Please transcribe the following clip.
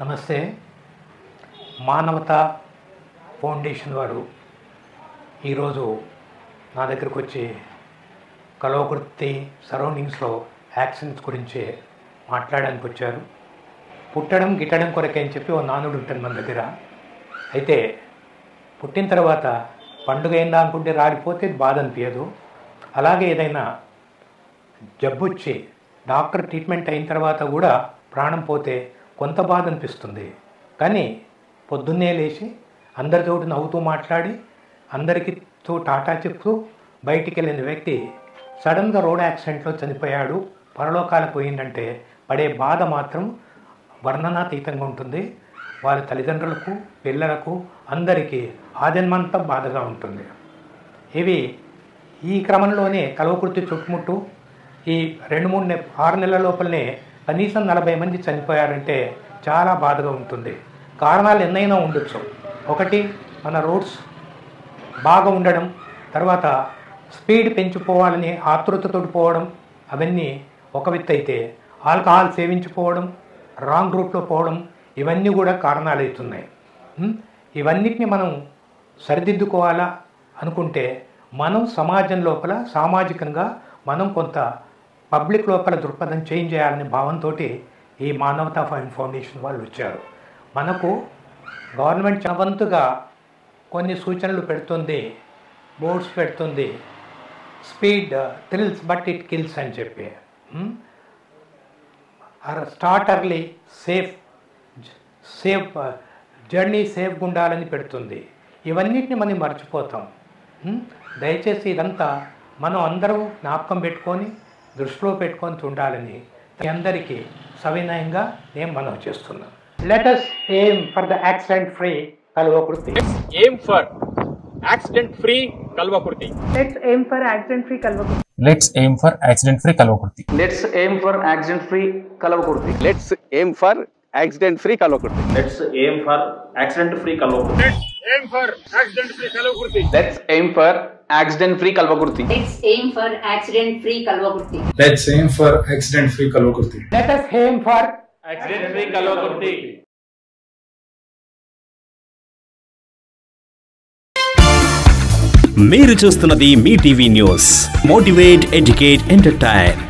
నమస్తే. మానవతా ఫౌండేషన్ వారు ఈరోజు నా దగ్గరకు వచ్చి కల్వకుర్తి సరౌండింగ్స్లో యాక్సిడెంట్స్ గురించి మాట్లాడడానికి వచ్చారు. పుట్టడం గిట్టడం కొరకే అని చెప్పి ఓ నానుడు ఉంటుంది మన దగ్గర. అయితే పుట్టిన తర్వాత పండుగ ఏందా అనుకుంటే రాడిపోతే బాధ అనిపించదు. అలాగే ఏదైనా జబ్బు వచ్చి డాక్టర్ ట్రీట్మెంట్ అయిన తర్వాత కూడా ప్రాణం పోతే కొంత బాధ అనిపిస్తుంది. కానీ పొద్దున్నే లేచి అందరితో నవ్వుతూ మాట్లాడి అందరికీతో టాటా చెప్తూ బయటికి వెళ్ళిన వ్యక్తి సడన్గా రోడ్ యాక్సిడెంట్లో చనిపోయాడు, పరలోకాలకు పోయిందంటే పడే బాధ మాత్రం వర్ణనాతీతంగా ఉంటుంది. వారి తల్లిదండ్రులకు, పిల్లలకు, అందరికీ ఆజన్మంతా బాధగా ఉంటుంది. ఇవి ఈ క్రమంలోనే కల్వకుర్తి చుట్టుముట్టు ఈ 6 నెలల లోపలనే కనీసం 40 మంది చనిపోయారంటే చాలా బాధగా ఉంటుంది. కారణాలు ఎన్నైనా ఉండొచ్చు. ఒకటి, మన రోడ్స్ బాగా ఉండడం, తర్వాత స్పీడ్ పెంచిపోవాలని ఆతృతతో పోవడం, అవన్నీ ఒక విత్తు అయితే ఆల్కహాల్ సేవించిపోవడం, రాంగ్ రూట్లో పోవడం, ఇవన్నీ కూడా కారణాలు అవుతున్నాయి. ఇవన్నిటిని మనం సరిదిద్దుకోవాలా అనుకుంటే మనం సమాజం లోపల సామాజికంగా మనం కొంత పబ్లిక్ లోపల దృక్పథం చేంజ్ చేయాలనే భావంతో ఈ మానవతా ఫౌండేషన్ వాళ్ళు వచ్చారు. మనకు గవర్నమెంట్ వంతుగా కొన్ని సూచనలు పెడుతుంది, బోర్డ్స్ పెడుతుంది. Speed thrills but it kills అని చెప్పి, స్టార్ట్ అర్లీ, సేఫ్ జర్నీ సేఫ్గా ఉండాలని పెడుతుంది. ఇవన్నిటిని మనం మర్చిపోతాం. దయచేసి ఇదంతా మనం అందరం జ్ఞాపకం పెట్టుకొని దృష్టిలో పెట్టుకొని ఉండాలని అందరికీ సవినయంగా నేను మనవి చేస్తున్నాను. Let us aim for the accident free Kalvakurti. Aim for accident free Kalvakurti. Let's aim for accident free Kalvakurti. Let's aim for accident free Kalvakurti. Let's aim for accident free Kalvakurti. Let's aim for accident free Kalvakurti. Let's aim for accident free Kalvakurti. Let's aim for accident free Kalvakurti. Let's aim for accident free Kalvakurti. Let's aim for accident free Kalvakurti. Let's aim for accident free Kalvakurti. Let us aim for Accident free Kalvakurti. మీరు చూస్తున్నది మీ TV news. Motivate, educate, entertain.